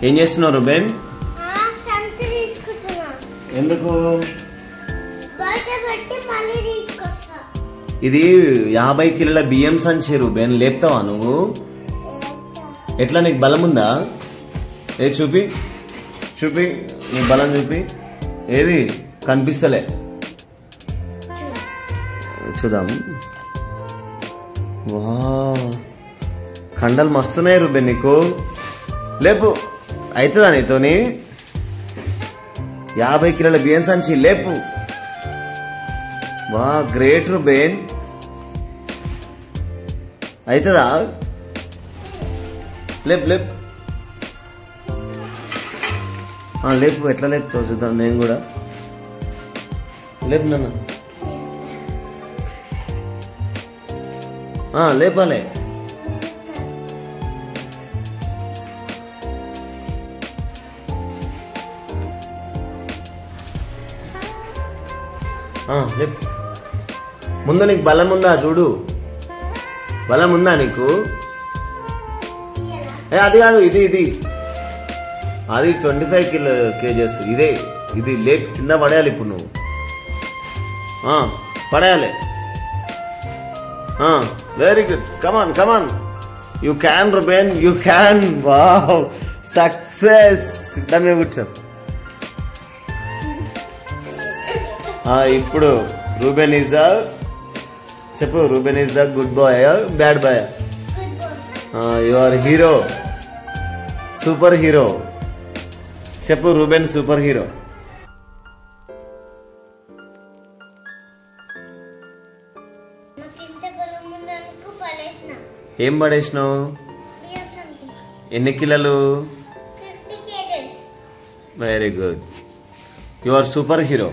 ఏం చేస్తున్నావు రూబెన్? సంచి తీసుకుంటున్నా. ఎందుకు? బయట పెట్టి మళ్ళీ తీసుకొస్తా. ఇది 50 కిలోల బియ్యం సంచి రూబెన్, లేపుతావా నువ్వు? ఎట్లా, నీకు బలం ఉందా? ఏ చూపి చూపి, నీ బలం చూపి. ఏది కనిపిస్తలే, చూద్దాం. వా, కండలు మస్తున్నాయి రూబెన్ నీకు. లేపు, అవుతుందా నీతోని? 50 కిలోల బియ్యం సంచి లేపు. వా, గ్రేట్ రూబెన్. అవుతుందా? లేపు లేపు, లేపు. ఎట్లా లేపుతావు చూద్దాం, నేను కూడా. లేపు నాన్న, లేపాలే. లేపు. ముందు నీకు బలం ఉందా చూడు, బలం ఉందా నీకు? అది కాదు, ఇది అది 25 kgs. ఇది లేపి కింద పడేయాలి ఇప్పుడు నువ్వు. పడేయాలి. Very good, come on come on, you can Ruben, you can. Wow, success. దాని మీద కూర్చో. ఇప్పుడు రూబెన్ ఈజ్ ద, చెప్పు, Ruben is the good boy, bad boy? You are hero, super hero. చెప్పు, రూబెన్ సూపర్ హీరో. ఏం పడేసినావు? ఎన్ని కిలోలు? 50 kgs. Very good, you are super hero.